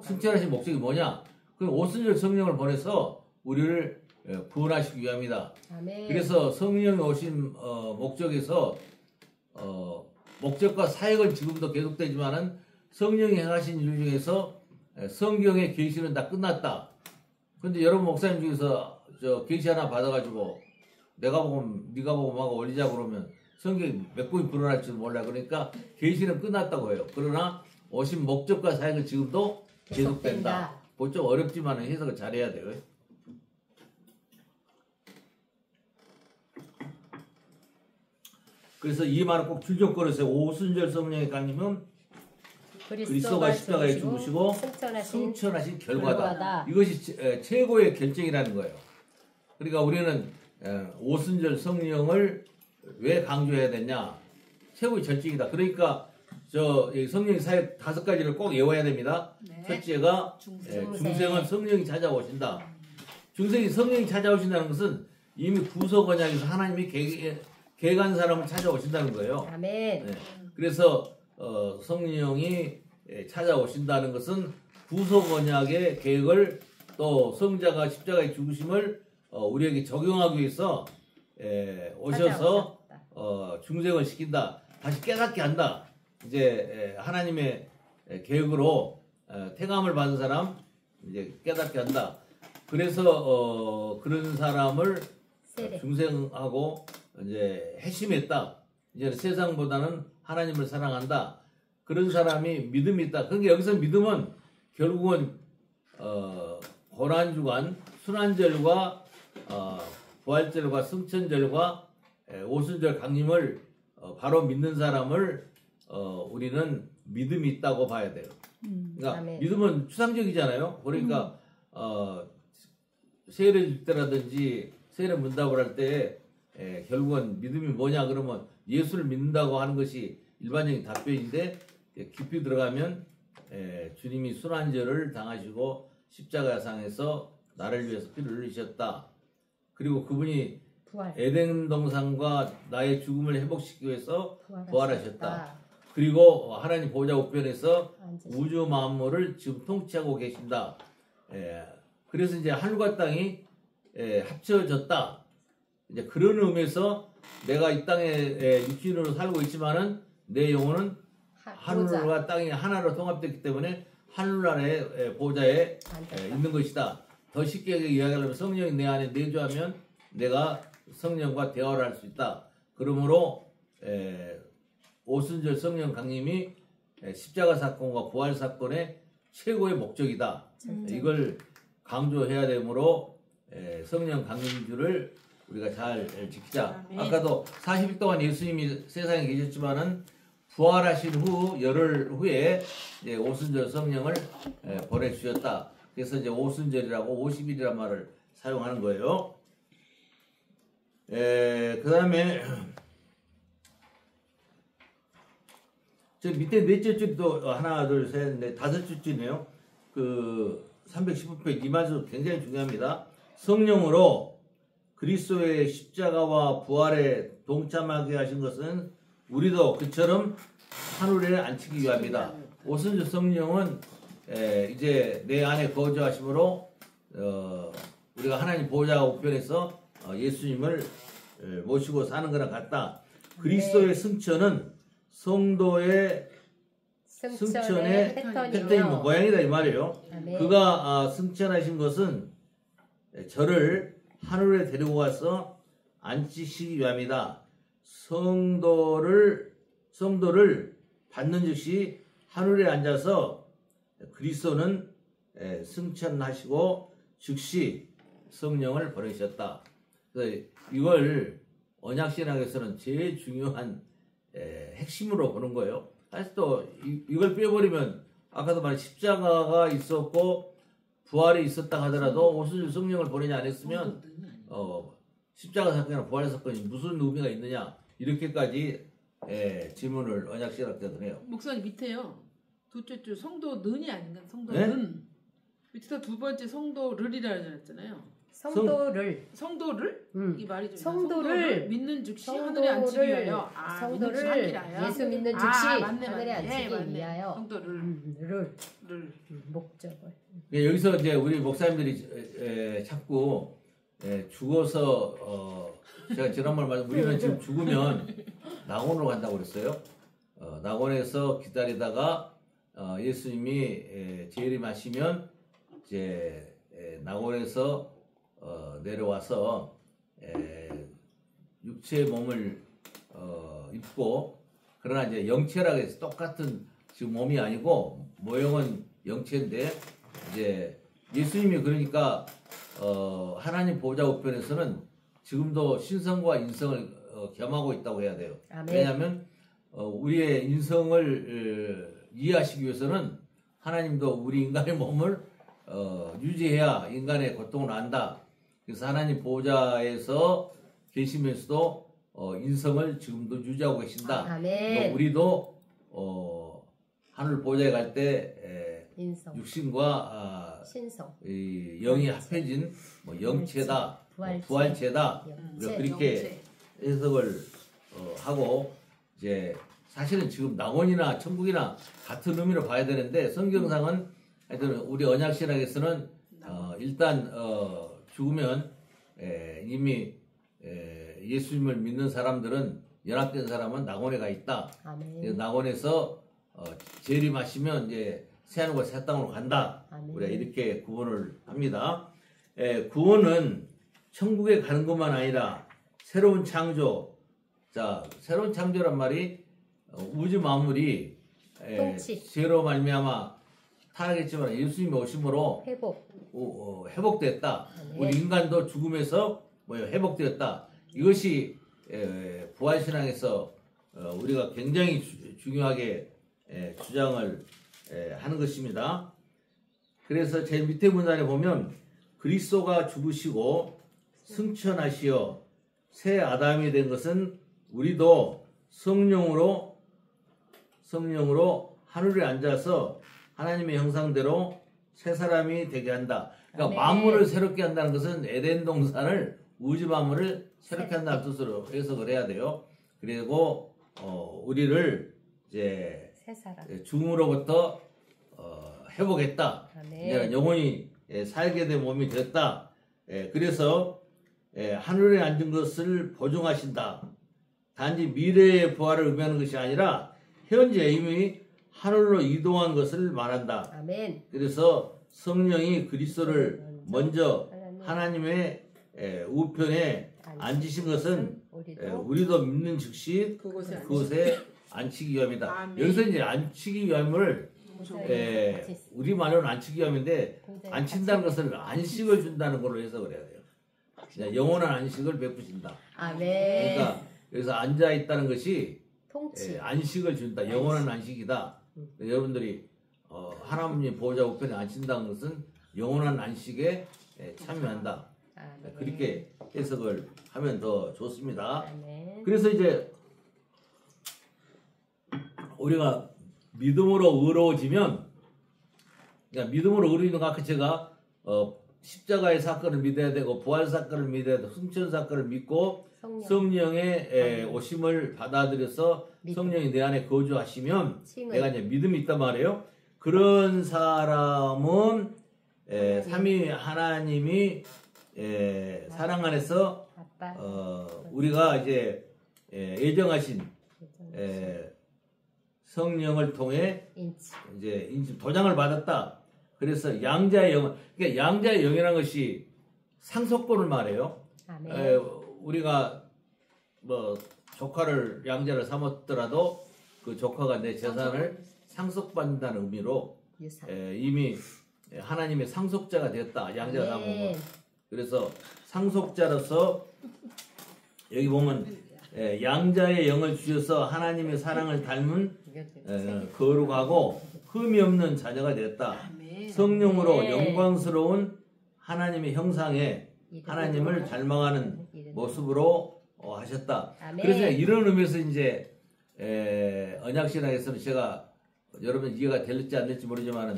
승천하신 목적이 뭐냐? 그 오순절 성령을 보내서 우리를 구원하시기 위함이다. 아멘. 그래서 성령이 오신 목적에서 목적과 사역은 지금도 계속되지만은 성령이 행하신 일 중에서 성경의 계시는 다 끝났다. 근데 여러분 목사님 중에서 계시 하나 받아가지고 내가 보고 네가 보고 막 올리자 그러면 성경이 몇 번이 불어날지도 몰라. 그러니까 계시는 끝났다고 해요. 그러나 오신 목적과 사역은 지금도 계속된다. 좀 어렵지만 해석을 잘해야 돼요. 그래서 이 말을 꼭 줄적거려서 오순절 성령의 강림은 그리스도가 십자가에 죽으시고 승천하신 결과다. 이것이 최고의 결정이라는 거예요. 그러니까 우리는 오순절 성령을 왜 강조해야 되냐? 최고의 절정이다. 그러니까 이 성령 사역 5가지를 꼭 외워야 됩니다. 네. 첫째가 중생은 성령이 찾아오신다. 중생이 성령이 찾아오신다는 것은 이미 구속 언약에서 하나님이 계획한 사람을 찾아오신다는 거예요. 아멘. 네. 그래서 성령이 찾아오신다는 것은 구속 언약의 계획을 또 성자가 십자가의 죽으심을 우리에게 적용하기 위해서 오셔서 중생을 시킨다. 다시 깨닫게 한다. 이제 하나님의 계획으로 택함을 받은 사람 이제 깨닫게 한다. 그래서 그런 사람을 중생하고 이제 회심했다. 이제 세상보다는 하나님을 사랑한다. 그런 사람이 믿음이 있다. 그러니까 여기서 믿음은 결국은 고난주간, 순환절과 부활절과 승천절과 오순절 강림을 바로 믿는 사람을 우리는 믿음이 있다고 봐야 돼요. 그러니까 아멘. 믿음은 추상적이잖아요. 그러니까 세례 줄 때라든지 세례 문답을 할 때 결국은 믿음이 뭐냐 그러면 예수를 믿는다고 하는 것이 일반적인 답변인데 깊이 들어가면 주님이 순환절을 당하시고 십자가상에서 나를 위해서 피를 흘리셨다. 그리고 그분이 에덴 동산과 나의 죽음을 회복시키기 위해서 부활하셨다. 그리고 하나님 보좌 우편에서 우주 만물을 지금 통치하고 계신다. 그래서 이제 하늘과 땅이 합쳐졌다. 이제 그런 의미에서 내가 이 땅에 육신으로 살고 있지만은 내 영혼은 하늘과 땅이 하나로 통합됐기 때문에 하늘나라의 보좌에 있는 것이다. 더 쉽게 이야기하면 성령이 내 안에 내주하면 내가 성령과 대화를 할 수 있다. 그러므로 오순절 성령 강림이 십자가 사건과 부활 사건의 최고의 목적이다. 이걸 강조해야 되므로 성령 강림주를 우리가 잘 지키자. 아까도 40일 동안 예수님이 세상에 계셨지만은 부활하신 후 열흘 후에 이제 오순절 성령을 보내주셨다. 그래서 이제 오순절이라고 50일이란 말을 사용하는 거예요. 그 다음에 저 밑에 넷째 줄도 하나 둘 셋 넷 다섯 줄이네요. 그 315페이지 이 말씀 굉장히 중요합니다. 성령으로 그리스도의 십자가와 부활에 동참하게 하신 것은 우리도 그처럼 하늘에 앉히기 위함이다. 오순절 성령은 이제 내 안에 거주하심으로 우리가 하나님 보좌 우편에서 예수님을 모시고 사는 거랑 같다. 그리스도의 승천은 성도의 승천의 패턴이 모양이다 이 말이에요. 아멘. 그가 승천하신 것은 저를 하늘에 데리고 가서 앉히시기 위함이다. 성도를 받는 즉시 하늘에 앉아서 그리스도는 승천하시고 즉시 성령을 보내셨다. 그래서 이걸 언약신학에서는 제일 중요한 핵심으로 보는 거예요. 사실 또 이걸 빼버리면 아까도 말한 십자가가 있었고 부활이 있었다 하더라도 오순절 성령을 보내지 않았으면 십자가 사건이나 부활 사건이 무슨 의미가 있느냐 이렇게까지 질문을 언약신학자들은 해요. 목사님 밑에요. 둘째 줄 성도는이 아닌가? 네? 성도는 밑에서 두 번째 성도를이라 했잖아요. 성도를? 이 말이 좀 성도를 믿는 즉시 하늘에 앉히기 위하여. 성도를 예수 믿는 즉시 맞네. 하늘에 앉히기 맞네. 위하여 성도를 목적을. 여기서 이제 우리 목사님들이 자꾸 죽어서 제가 지난번에 말씀 우리는 지금 죽으면 낙원으로 간다고 그랬어요. 낙원에서 기다리다가 예수님이 재림하시면 이제 낙원에서 내려와서 육체의 몸을 입고 그러나 이제 영체라고 해서 똑같은 지금 몸이 아니고 모형은 영체인데 이제 예수님이 그러니까 하나님 보좌 우편에서는 지금도 신성과 인성을 겸하고 있다고 해야 돼요. 아멘. 왜냐하면 우리의 인성을 이해하시기 위해서는 하나님도 우리 인간의 몸을 유지해야 인간의 고통을 안다. 그래서 하나님 보좌에서 계시면서도 인성을 지금도 유지하고 계신다. 아멘. 우리도 하늘 보좌에 갈 때 인성. 육신과 신성. 영이 합해진 영체다, 부활체다. 영체. 그렇게 해석을 하고 이제 사실은 지금 낙원이나 천국이나 같은 의미로 봐야 되는데 성경상은 하여튼 우리 언약신학에서는 일단 죽으면 이미 예수님을 믿는 사람들은 연합된 사람은 낙원에 가 있다. 아멘. 낙원에서 재림하시면 이제 새하늘과 새 땅으로 간다. 아멘. 우리가 이렇게 구원을 합니다. 구원은 천국에 가는 것만 아니라 새로운 창조. 자, 새로운 창조란 말이 우주 만물이 죄로 말미암아 타락했지만 예수님이 오심으로 회복됐다. 아멘. 우리 인간도 죽음에서 회복되었다. 이것이 부활신앙에서 우리가 굉장히 중요하게 주장을 하는 것입니다. 그래서 제일 밑에 문단에 보면 그리스도가 죽으시고 승천하시어 새 아담이 된 것은 우리도 성령으로 하늘에 앉아서 하나님의 형상대로 새 사람이 되게 한다. 그러니까 만물을 새롭게 한다는 것은 에덴 동산을 우주 만물을 새롭게 한다는 뜻으로 해석을 해야 돼요. 그리고 우리를 이제 죽음으로부터 회복했다. 이제 영원히 살게 된 몸이 되었다. 그래서 하늘에 앉은 것을 보증하신다. 단지 미래의 부활을 의미하는 것이 아니라 현재 이미 하늘로 이동한 것을 말한다. 아멘. 그래서 성령이 그리스도를 먼저 하나님의 우편에 앉으신 것은 우리도 믿는 즉시 그곳에 앉히기 위함이다. 아멘. 여기서 이제 앉히기 위함을 우리말로는 앉히기 위함인데 앉힌다는 것을 안식을 준다는 걸로 해석을 해야 돼요. 영원한 안식을 베푸신다. 아멘. 그러니까 여기서 앉아 있다는 것이 통치. 안식을 준다. 영원한 안식이다. 여러분들이 하나님의 보호자 우편에 앉힌다는 것은 영원한 안식에 참여한다. 그렇게 해석을 하면 더 좋습니다. 그래서 이제 우리가 믿음으로 의로워지면, 그러니까 믿음으로 의로워지는 거 아까 제가 십자가의 사건을 믿어야 되고 부활 사건을 믿어야 되고 승천 사건을 믿고 성령의 오심을 받아들여서 성령이 내 안에 거주하시면 내가 이제 믿음이 있단 말이에요. 그런 사람은 삼위 하나님이 사랑 안에서 우리가 이제 예정하신 성령을 통해 이제 도장을 받았다. 그래서 양자의 영, 그러니까 양자의 영이라는 것이 상속권을 말해요. 우리가 뭐 조카를 양자를 삼았더라도 그 조카가 내 재산을 상속받는다는 의미로 이미 하나님의 상속자가 되었다. 양자가 삼으면. 그래서 상속자로서 여기 보면 양자의 영을 주셔서 하나님의 사랑을 닮은 거룩하고 흠이 없는 자녀가 되었다. 성령으로 영광스러운 하나님의 형상에 하나님을 닮아가는 모습으로 하셨다. 그래서 이런 의미에서 이제 언약신학에서는 제가 여러분 이해가 될지 안 될지 모르지만은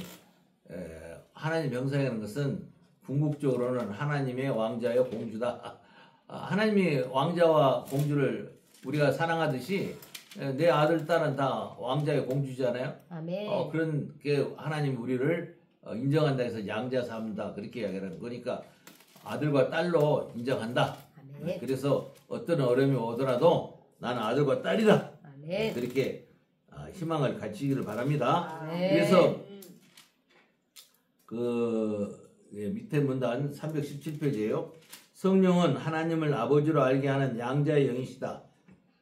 하나님 형상이라는 것은 궁극적으로는 하나님의 왕자여 공주다. 하나님이 왕자와 공주를 우리가 사랑하듯이 내 아들 딸은 다 왕자의 공주잖아요. 그런 게 하나님이 우리를 인정한다 해서 양자 삼다 그렇게 이야기하는 거니까 아들과 딸로 인정한다. 그래서 어떤 어려움이 오더라도 나는 아들과 딸이다. 그렇게 희망을 가지기를 바랍니다. 그래서 그 밑에 문단 317페이지예요. 성령은 하나님을 아버지로 알게 하는 양자의 영이시다.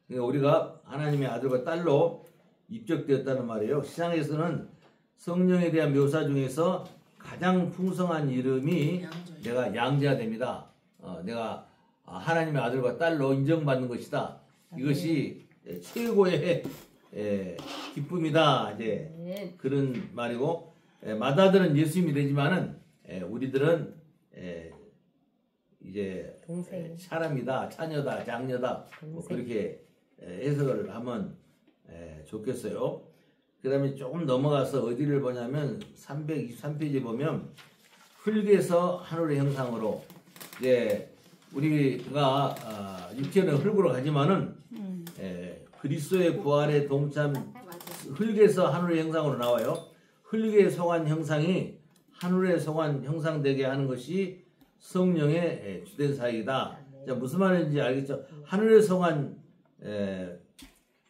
그러니까 우리가 하나님의 아들과 딸로 입적되었다는 말이에요. 시장에서는 성령에 대한 묘사 중에서 가장 풍성한 이름이 내가 양자됩니다. 내가 하나님의 아들과 딸로 인정받는 것이다. 이것이 최고의 기쁨이다. 이제 그런 말이고 마다들은 예수님이 되지만은 우리들은 이제 동생. 사람이다, 자녀다, 장녀다 뭐 그렇게 해석을 하면 좋겠어요. 그 다음에 조금 넘어가서 어디를 보냐면 323페이지 보면 흙에서 하늘의 형상으로 이제 우리가 육체는 흙으로 가지만은 그리스도의 부활에 동참 흙에서 하늘의 형상으로 나와요. 흙에 속한 형상이 하늘에 속한 형상되게 하는 것이 성령의 주된 사역이다. 자, 무슨 말인지 알겠죠? 하늘에 속한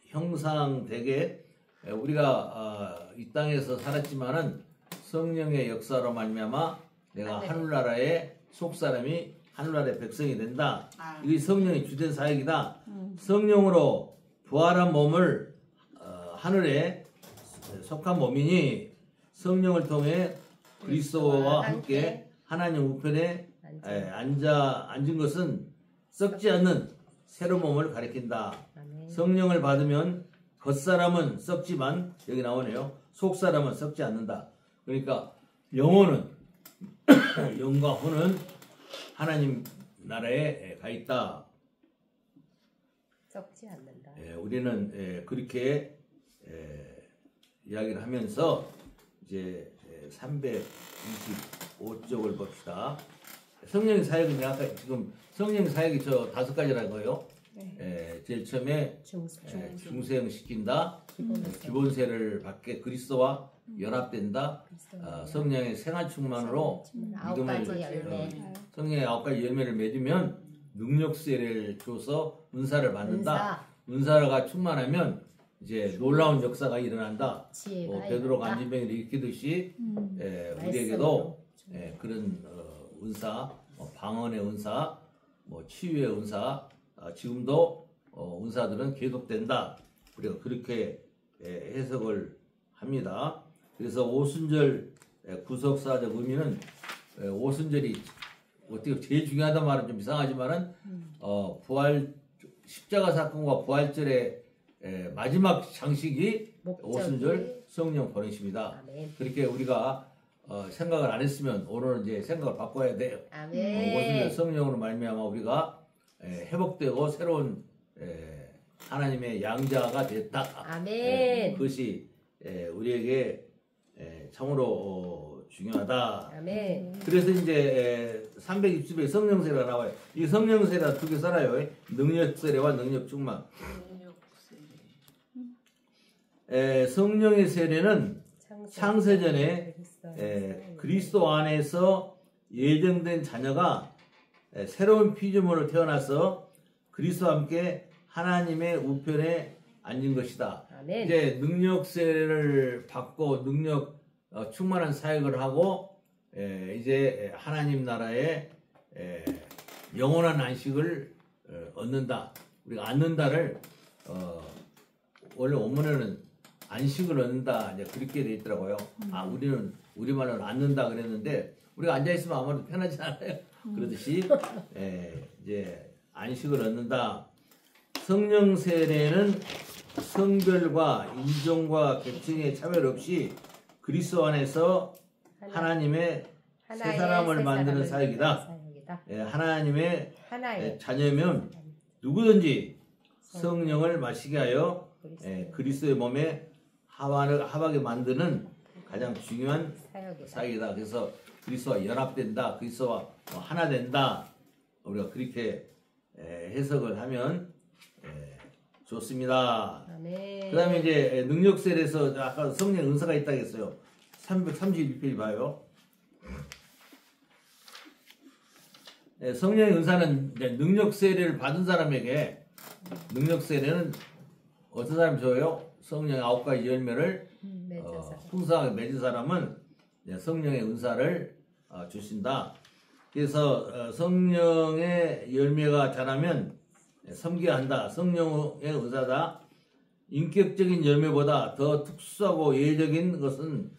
형상되게 우리가 이 땅에서 살았지만은 성령의 역사로 말미암아 내가 하늘나라의 속사람이 하늘나라의 백성이 된다. 이게 성령의 주된 사역이다. 성령으로 부활한 몸을 하늘에 속한 몸이니 성령을 통해 그리스도와 함께 하나님 우편에 앉은 것은 썩지 않는 새로운 몸을 가리킨다. 성령을 받으면 겉사람은 썩지만 여기 나오네요. 속사람은 썩지 않는다. 그러니까 영혼은 영과 혼은 하나님 나라에 가 있다. 썩지 않는다. 우리는 그렇게 이야기를 하면서 이제 325쪽을 봅시다. 성령의 사역은 아까 지금 성령의 사역이 저 5가지라고요. 제일 처음에 중생시킨다. 기본세를 받게 그리스도와 연합된다. 성령의 생활 충만으로 믿음을 성령의 9가지 열매를 맺으면 능력세를 줘서 은사를 받는다. 은사가 충만하면 이제 놀라운 역사가 일어난다. 베드로가 안진병을 일으키듯이 우리에게도 그런 은사, 방언의 은사, 치유의 은사, 지금도 은사들은 계속된다. 우리가 그렇게 해석을 합니다. 그래서 오순절 구속사적 의미는 오순절이 어떻게 제일 중요하단 말은 좀 이상하지만은 부활 십자가 사건과 부활절의 마지막 장식이 오순절 성령 보내십니다. 그렇게 우리가 생각을 안 했으면 오늘은 이제 생각을 바꿔야 돼요. 오순절 성령으로 말미암아 우리가 회복되고 새로운 하나님의 양자가 됐다. 아멘. 그것이 우리에게 참으로 중요하다. 아멘. 그래서 이제 320에 성령세례가 나와요. 이 성령세례가 2개 살아요. 능력세례와 능력충만. 성령의 세례는 창세전에 그리스도 안에서 예정된 자녀가 새로운 피조물로 태어나서 그리스도와 함께 하나님의 우편에 앉은 것이다. 아멘. 이제 능력 세례를 받고 능력 충만한 사역을 하고 이제 하나님 나라의 영원한 안식을 얻는다. 우리가 앉는다를 원래 원문에는 안식을 얻는다 이제 그렇게 돼 있더라고요. 우리는 우리말로는 앉는다 그랬는데 우리가 앉아 있으면 아무래도 편하지 않아요. 그러듯이 이제 안식을 얻는다. 성령 세례는 성별과 인종과 계층의 차별 없이 그리스도 안에서 하나님의 새 사람을 만드는 사역이다. 하나님의 자녀면 누구든지 성령을 마시게 하여 그리스도의 몸에 합하게 만드는 가장 중요한 사역이다. 그래서 그리스도와 연합된다. 그리스도와 하나 된다. 우리가 그렇게 해석을 하면 좋습니다. 그 다음에 이제 능력세례에서 아까 성령 은사가 있다고 했어요. 331페이지 봐요. 성령의 은사는 능력세례를 받은 사람에게 능력세례는 어떤 사람이 줘요? 성령의 9가지 열매를 풍성하게 맺은 사람은 성령의 은사를 주신다. 그래서 성령의 열매가 자라면 섬겨야 한다. 성령의 은사다. 인격적인 열매보다 더 특수하고 예외적인 것은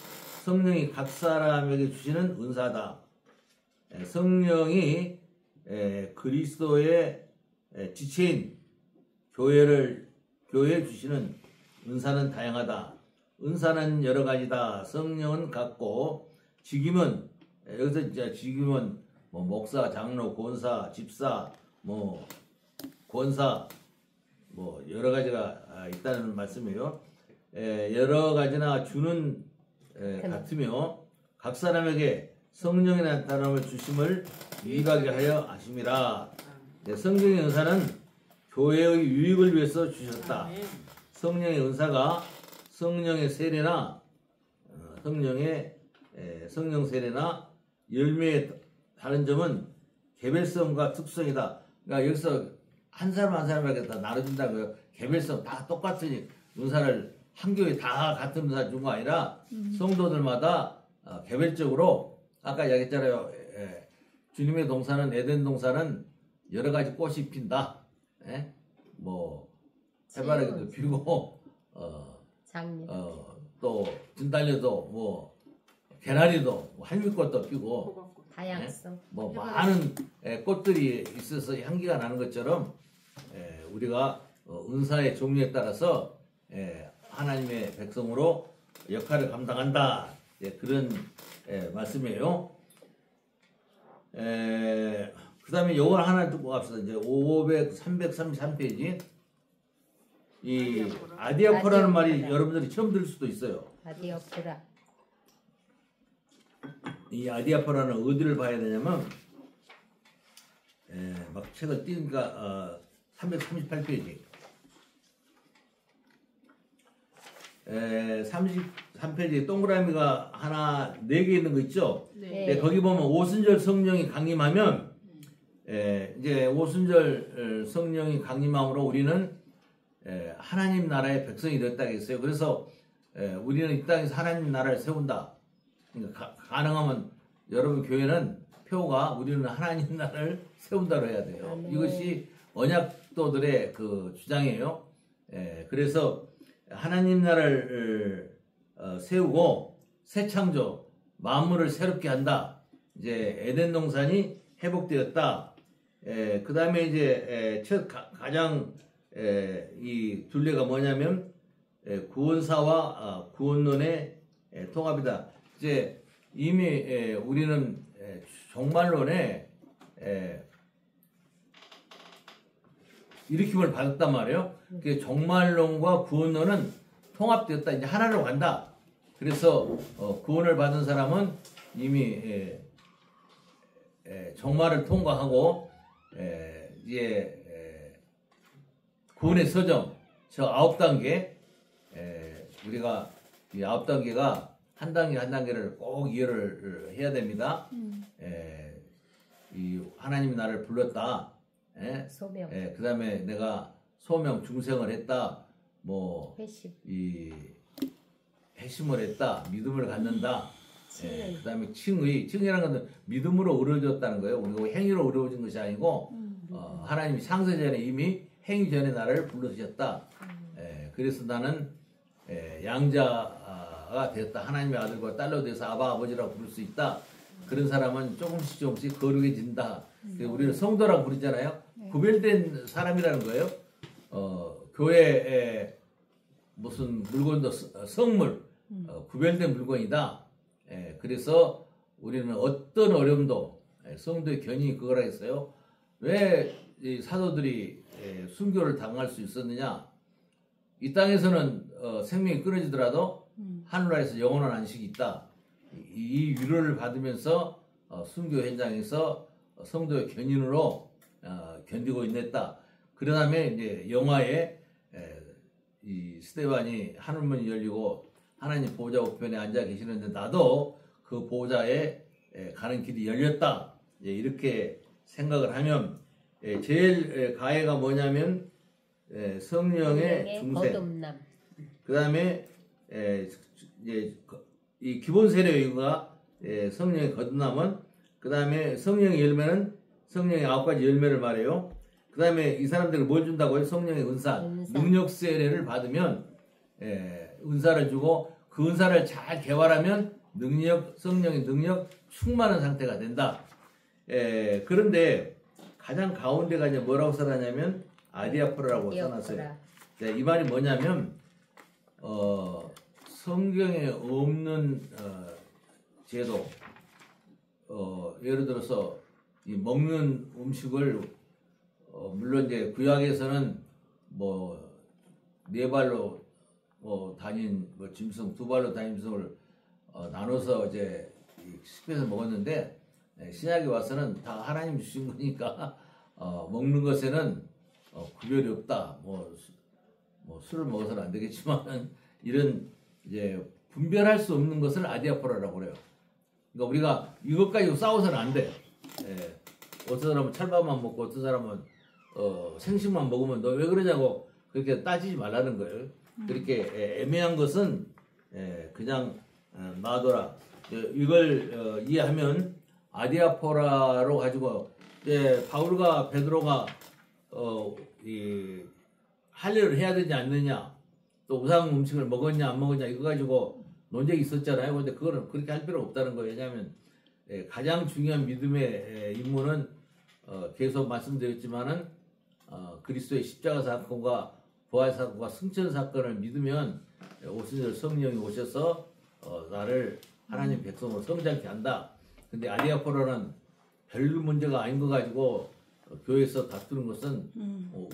성령이 각 사람에게 주시는 은사다. 성령이 그리스도의 지체인 교회에 주시는 은사는 다양하다. 은사는 여러 가지다. 성령은 같고 직임은 여기서 이제 직임은 뭐 목사, 장로, 권사, 집사, 뭐 권사, 뭐 여러 가지가 있다는 말씀이에요. 여러 가지나 주는 같으며 각 사람에게 성령이라는 단어를 주심을 유익하게 하여 하심이라. 성령의 은사는 교회의 유익을 위해서 주셨다. 성령의 은사가 성령의 세례나 성령 세례나 열매의 다른 점은 개별성과 특성이다. 그러니까 여기서 한 사람 한 사람에게 다 나눠준다고요. 개별성 다 똑같으니 은사를 한 교회 다 같은 은사 준 거 아니라 성도들마다 개별적으로 아까 이야기했잖아요. 주님의 동산은 에덴 동산은 여러 가지 꽃이 핀다. 뭐 해바라기도 피고 또 진달래도 뭐 개나리도 뭐 할미꽃도 피고 다양성. 뭐 많은 꽃들이 있어서 향기가 나는 것처럼 우리가 은사의 종류에 따라서 하나님의 백성으로 역할을 감당한다. 그런 말씀이에요. 그 다음에 요걸 하나 듣고 갑시다. 이제 333페이지. 이 아디아포라는 말이 여러분들이 처음 들을 수도 있어요. 아디아포라. 이 아디아포라는 어디를 봐야 되냐면 막 책을 띄니까 338페이지 33페이지 동그라미가 하나 4개 있는 거 있죠? 네. 거기 보면 오순절 성령이 강림하면 이제 오순절 성령이 강림함으로 우리는 하나님 나라의 백성이 되었다 했어요. 그래서 우리는 이 땅에서 하나님 나라를 세운다. 그러니까 가능하면 여러분 교회는 표가 우리는 하나님 나라를 세운다로 해야 돼요. 이것이 언약도들의 그 주장이에요. 그래서 하나님 나라를 세우고 새 창조 만물을 새롭게 한다. 이제 에덴 동산이 회복되었다. 그 다음에 이제 가장 이 둘레가 뭐냐면 구원사와 구원론의 통합이다. 이제 이미 우리는 종말론에 일으킴을 받았단 말이에요. 그 종말론과 구원론은 통합되었다. 이제 하나로 간다. 그래서 구원을 받은 사람은 이미 종말을 통과하고 이제 구원의 서정 저 9단계 우리가 이 9단계가 한 단계 한 단계를 꼭 이해를 해야 됩니다. 이 하나님이 나를 불렀다. 소명. 그 다음에 내가 소명 중생을 했다. 뭐 이 회심을 했다. 믿음을 갖는다. 그 다음에 칭이라는 것은 믿음으로 의로워졌다는 거예요. 우리가 행위로 의로워진 것이 아니고 하나님이 창세 전에 이미 행위 전에 나를 불러주셨다. 그래서 나는 양자가 되었다. 하나님의 아들과 딸로 돼서 아바 아버지라고 부를 수 있다. 그런 사람은 조금씩 거룩해진다. 우리는 성도라고 부르잖아요. 구별된 사람이라는 거예요. 교회에 무슨 물건도 성물, 구별된 물건이다. 그래서 우리는 어떤 어려움도 성도의 견인이 그거라 했어요. 왜 이 사도들이 순교를 당할 수 있었느냐? 이 땅에서는 생명이 끊어지더라도 하늘나라에서 영원한 안식이 있다. 이 위로를 받으면서 순교 현장에서 성도의 견인으로 견디고 있냈다. 그 다음에 이제 영화에 이 스데반이 하늘문이 열리고 하나님 보호자 우편에 앉아 계시는데 나도 그 보호자에 가는 길이 열렸다. 이렇게 생각을 하면 제일 가해가 뭐냐면 성령의 중생. 그 다음에 이 기본 세례가 성령의 거듭남은 그 다음에 성령의 열매는 성령의 9가지 열매를 말해요. 그 다음에 이 사람들을 뭘 준다고요? 성령의 은사. 능력 세례를 받으면 은사를 주고 그 은사를 잘 개발하면 성령의 능력 충만한 상태가 된다. 그런데 가장 가운데가 이제 뭐라고 써놨냐면 아디아포라고 써놨어요. 이 말이 뭐냐면 성경에 없는 제도 예를 들어서 이 먹는 음식을 물론 이제 구약에서는 뭐 네 발로 다닌 짐승, 두 발로 다닌 짐승을 나눠서 이제 식해서 먹었는데 신약에 와서는 다 하나님 주신 거니까 먹는 것에는 구별이 없다. 뭐 술을 먹어서는 안 되겠지만 이런 이제 분별할 수 없는 것을 아디아포라라고 그래요. 그러니까 우리가 이것 가지고 싸워서는 안 돼. 어떤 사람은 찰밥만 먹고 어떤 사람은 생식만 먹으면 너 왜 그러냐고 그렇게 따지지 말라는 거예요. 그렇게 애매한 것은 그냥 놔둬라. 이걸 이해하면 아디아포라로 가지고 바울과 베드로가 이 할례를 해야 되냐 안 되냐 또 우상 음식을 먹었냐 안 먹었냐 이거 가지고 논쟁이 있었잖아요. 근데 그거는 그렇게 할 필요 없다는 거예요. 왜냐하면 가장 중요한 믿음의 임무는 계속 말씀드렸지만은 그리스도의 십자가 사건과 부활 사건과 승천 사건을 믿으면 오순절 성령이 오셔서 나를 하나님 백성으로 성장케 한다. 근데 아디아포라는 별 문제가 아닌 거 가지고 교회에서 다투는 것은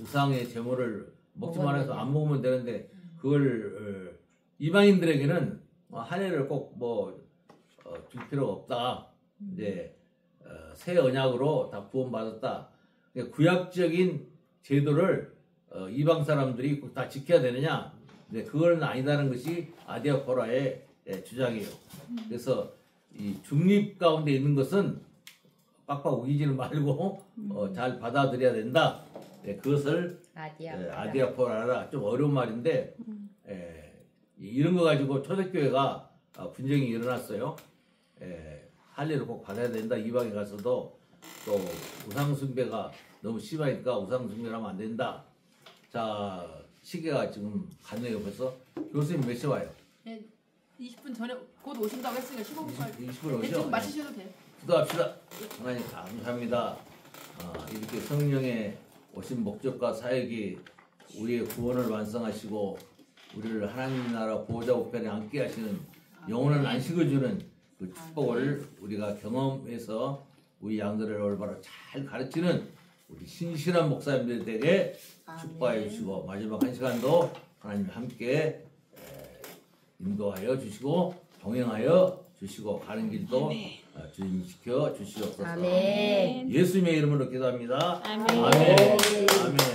우상의 제물을 먹지 말아서 안 먹으면 되는데 그걸 이방인들에게는 할례를 꼭 줄 필요가 없다. 이제 새 언약으로 다 구원받았다. 구약적인 제도를 이방 사람들이 꼭 다 지켜야 되느냐? 근데 그건 아니다는 것이 아디아포라의 주장이에요. 그래서 이 중립 가운데 있는 것은 빡빡 우기지는 말고 잘 받아들여야 된다. 그것을 아디아포라라 좀 어려운 말인데 이런 거 가지고 초대교회가 분쟁이 일어났어요. 할례를 꼭 받아야 된다. 이방에 가서도 또 우상숭배가 너무 심하니까 우상숭배를 하면 안 된다. 자, 시계가 지금 갔네요. 벌써 교수님 몇 시 와요? 네, 20분 전에 곧 오신다고 했으니까 15분 20분 오죠? 지금 마시셔도 돼요. 기도합시다. 하나님 감사합니다. 이렇게 성령의 오신 목적과 사역이 우리의 구원을 완성하시고 우리를 하나님 나라 보호자 우편에 앉게 하시는 영원한 안식을 주는 그 축복을 우리가 경험해서 우리 양들을 올바로 잘 가르치는 우리 신실한 목사님들에게 축복해 주시고 마지막 한 시간도 하나님 함께 인도하여 주시고 동행하여 주시고 가는 길도 주님 지켜 주시옵소서. 아멘. 예수님의 이름으로 기도합니다. 아멘. 아멘. 아멘.